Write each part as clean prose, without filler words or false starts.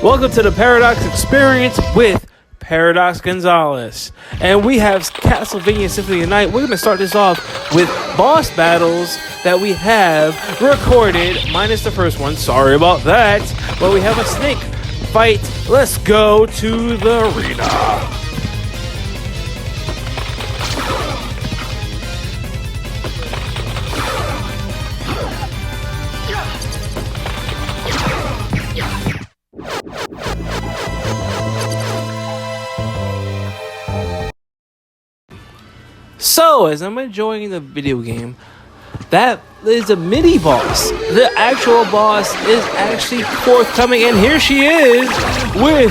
Welcome to the Paradox Experience with Paradox Gonzalez. And we have Castlevania Symphony of the Night. We're going to start this off with boss battles that we have recorded, minus the first one. Sorry about that. But we have a snake fight. Let's go to the arena. So, as I'm enjoying the video game, that is a mini boss. The actual boss is actually forthcoming, and here she is with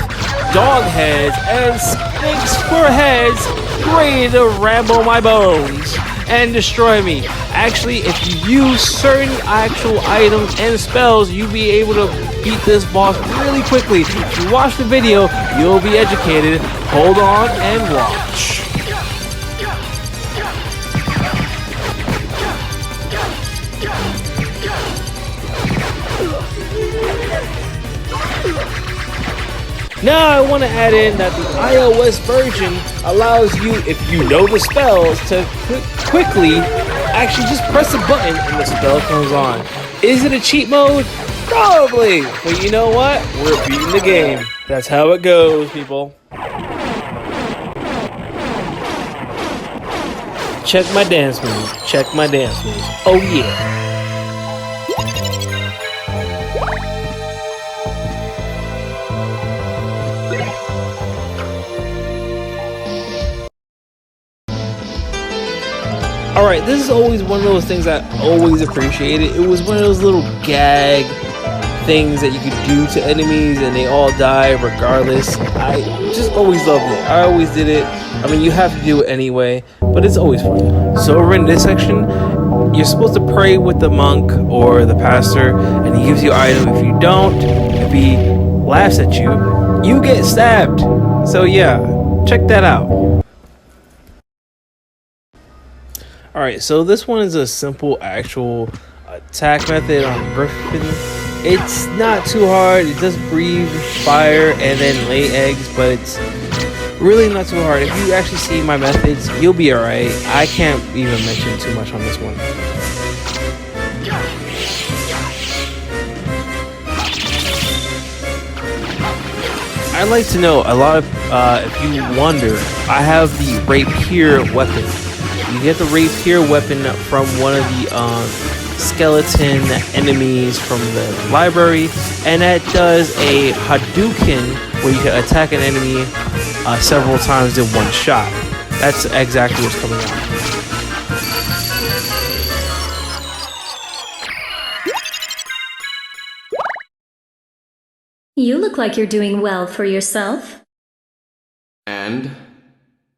dog heads and snakes for heads, ready to ramble my bones and destroy me. Actually, if you use certain actual items and spells, you'll be able to beat this boss really quickly. If you watch the video, you'll be educated. Hold on and watch. Now I want to add in that the iOS version allows you, if you know the spells, to quickly actually just press a button and the spell comes on. Is it a cheat mode? Probably. But you know what? We're beating the game. That's how it goes, people. Check my dance moves. Check my dance moves. Oh yeah. Alright, this is always one of those things I always appreciated. It was one of those little gag things that you could do to enemies and they all die regardless. I just always loved it. I always did it. I mean, you have to do it anyway, but it's always fun. So over in this section, you're supposed to pray with the monk or the pastor, and he gives you an item. If you don't, if he laughs at you, you get stabbed. So yeah, check that out. Alright, so this one is a simple actual attack method on Griffin. It's not too hard. It does breathe fire and then lay eggs, but it's really not too hard. If you actually see my methods, you'll be alright. I can't even mention too much on this one. I'd like to know, a lot of, if you wonder, I have the rapier weapon. You get the rapier weapon from one of the skeleton enemies from the library, and that does a Hadouken where you can attack an enemy several times in one shot. That's exactly what's coming out. You look like you're doing well for yourself. And?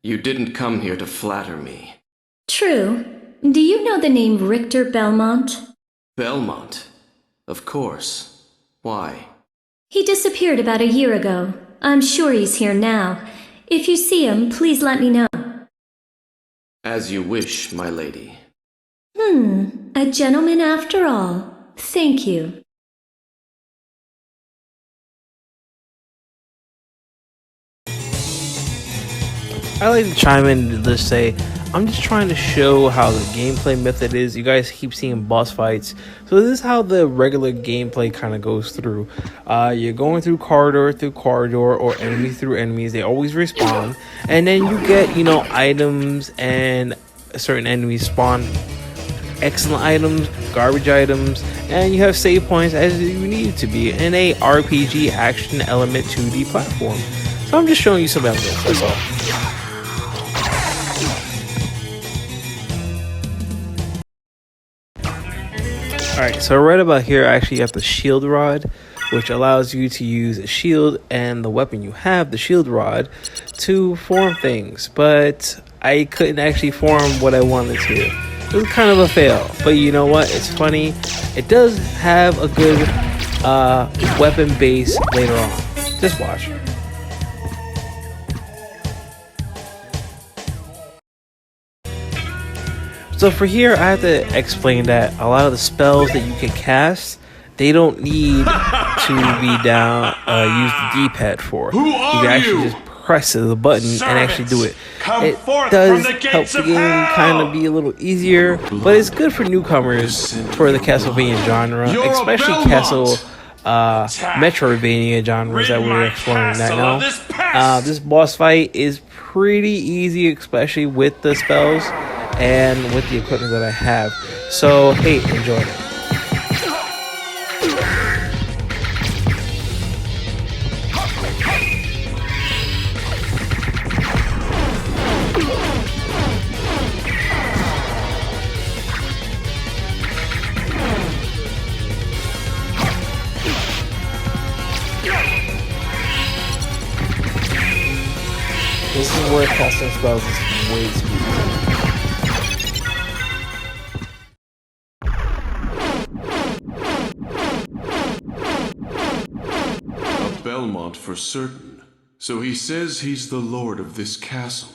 You didn't come here to flatter me. True. Do you know the name Richter Belmont? Belmont? Of course. Why? He disappeared about a year ago. I'm sure he's here now. If you see him, please let me know. As you wish, my lady. A gentleman after all. Thank you. I like to chime in and just say, I'm just trying to show how the gameplay method is. You guys keep seeing boss fights. So this is how the regular gameplay kind of goes through. You're going through corridor or enemy through enemies. They always respawn. And then you get, items, and certain enemies spawn excellent items, garbage items, and you have save points as you need it to be in a RPG action element 2D platform. So I'm just showing you some evidence, that's all. Alright, so right about here, actually you have the shield rod, which allows you to use a shield and the weapon you have, the shield rod, to form things. But I couldn't actually form what I wanted to. It was kind of a fail, but you know what? It's funny. It does have a good weapon base later on. Just watch. So for here, I have to explain that a lot of the spells that you can cast they don't need to be down, use the D-pad for. You can actually just press the button and actually do it. It does help the game kind of be a little easier, but it's good for newcomers for the Castlevania genre, especially Metroidvania genres that we're exploring that now. This boss fight is pretty easy, especially with the spells and with the equipment that I have. So, hey, enjoy it. This is where casting spells is way too easy. A Belmont for certain. So he says he's the lord of this castle.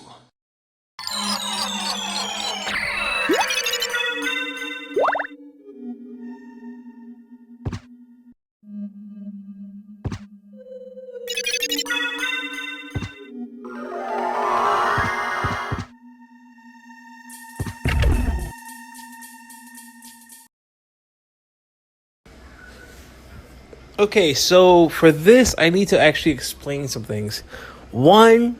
Okay, so for this, I need to actually explain some things. One,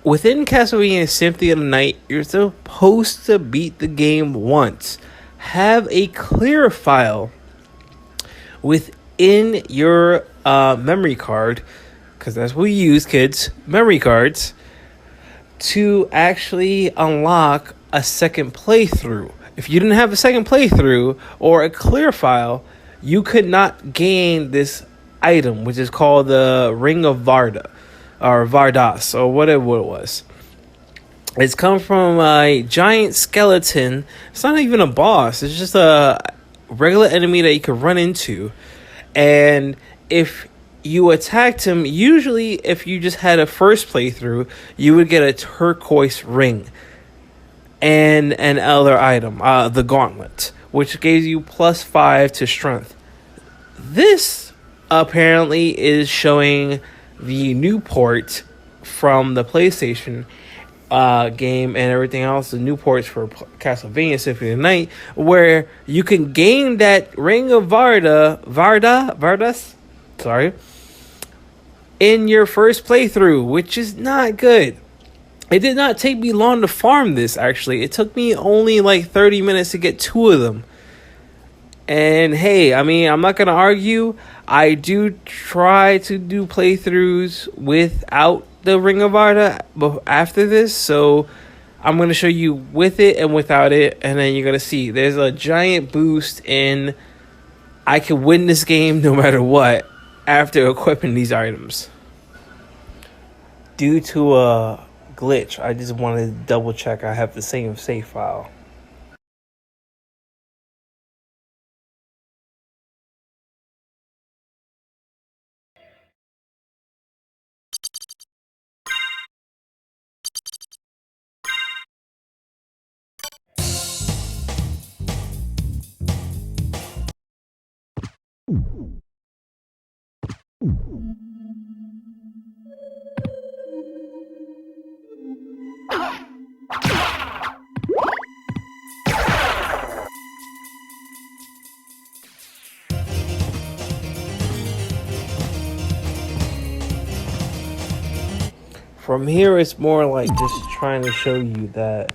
within Castlevania Symphony of the Night, you're supposed to beat the game once. Have a clear file within your memory card, because that's what we use, kids, memory cards, to actually unlock a second playthrough. If you didn't have a second playthrough or a clear file, you could not gain this item, which is called the Ring of Varda, or Vardas, or whatever it was. It's come from a giant skeleton. It's not even a boss. It's just a regular enemy that you could run into. And if you attacked him, usually if you just had a first playthrough, you would get a turquoise ring and an other item, the gauntlet, which gives you +5 to strength. This apparently is showing the new port from the PlayStation game and everything else, the new ports for Castlevania Symphony of the Night, where you can gain that Ring of Vardas, in your first playthrough, which is not good. It did not take me long to farm this, actually. It took me only like 30 minutes to get 2 of them. And hey, I mean, I'm not going to argue. I do try to do playthroughs without the Ring of Varda after this. So I'm going to show you with it and without it. And then you're going to see there's a giant boost in I can win this game no matter what after equipping these items. Due to a glitch, I just wanted to double check I have the same save file. From here, it's more like just trying to show you that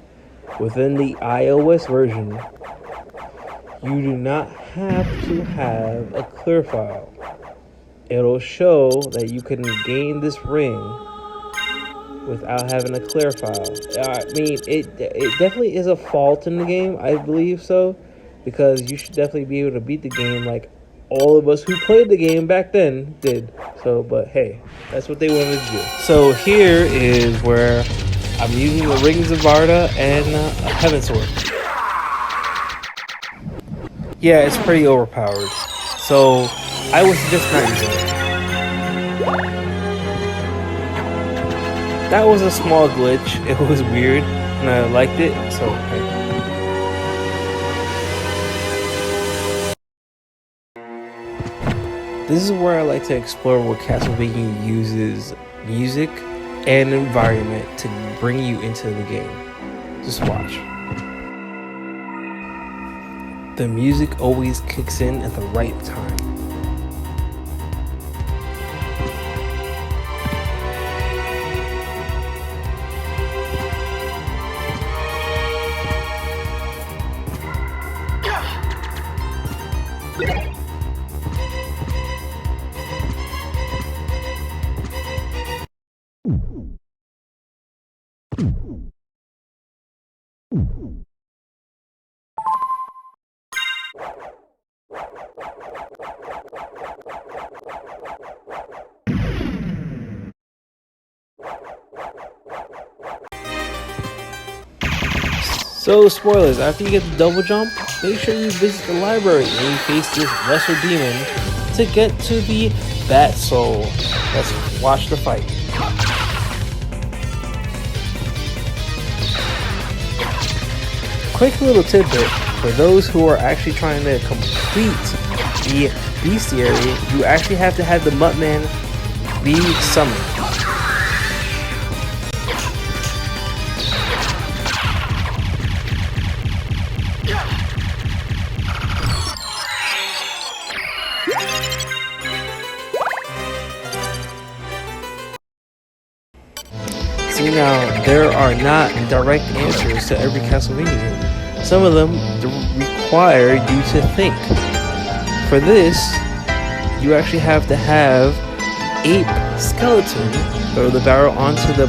within the iOS version, you do not have to have a clear file. It'll show that you can gain this ring without having a clear file. I mean, it definitely is a fault in the game, I believe so, because you should definitely be able to beat the game like all of us who played the game back then did. So, but hey, that's what they wanted to do. So here is where I'm using the Rings of Varda and a Heaven Sword. Yeah, it's pretty overpowered. So I would suggest not using it. That was a small glitch. It was weird, and I liked it. So hey. This is where I like to explore where Castlevania uses music and environment to bring you into the game. Just watch. The music always kicks in at the right time. So, spoilers, after you get the double jump, make sure you visit the library and you face this lesser demon to get to the Bat Soul. Let's watch the fight. Quick little tidbit, for those who are actually trying to complete the bestiary, you actually have to have the Muttman be summoned. See, now, there are not direct answers to every Castlevania game. Some of them require you to think. For this, you actually have to have Ape Skeleton throw the barrel onto the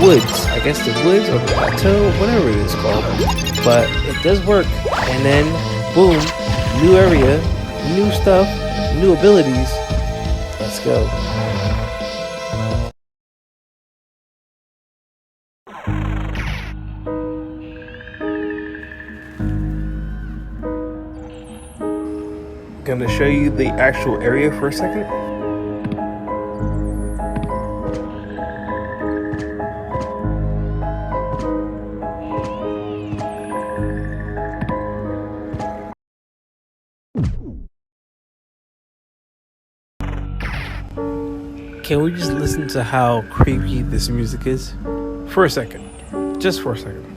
woods. I guess the woods or the plateau, whatever it is called. But it does work. And then, boom, new area, new stuff, new abilities. Let's go. Gonna show you the actual area for a second. Can we just listen to how creepy this music is? For a second. Just for a second.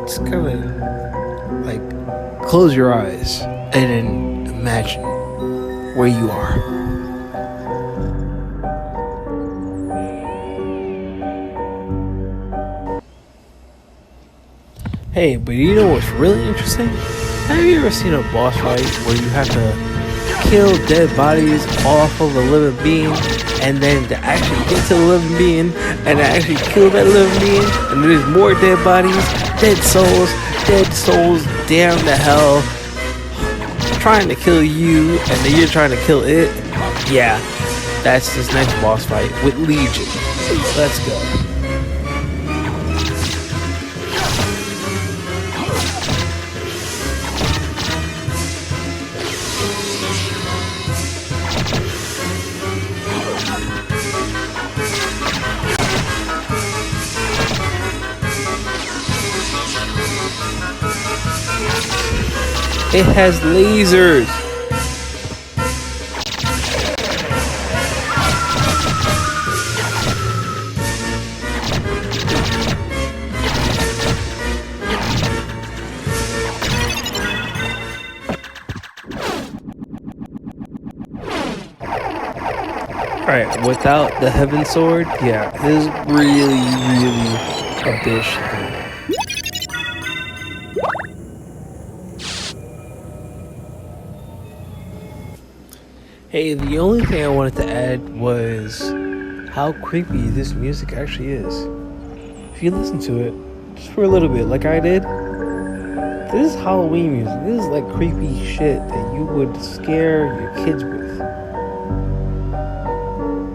Just kind of like close your eyes and then imagine where you are. Hey, but you know what's really interesting? Have you ever seen a boss fight where you have to kill dead bodies off of a living being, and then to actually get to the living being and to actually kill that living being, and then there's more dead bodies, dead souls down the hell trying to kill you, and then you're trying to kill it? Yeah, that's this next boss fight with Legion. Let's go. It has lasers. Alright, without the Heaven Sword, yeah, this is really a bitch thing. Hey, the only thing I wanted to add was how creepy this music actually is. If you listen to it, just for a little bit, like I did, this is Halloween music. This is like creepy shit that you would scare your kids with.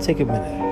Take a minute.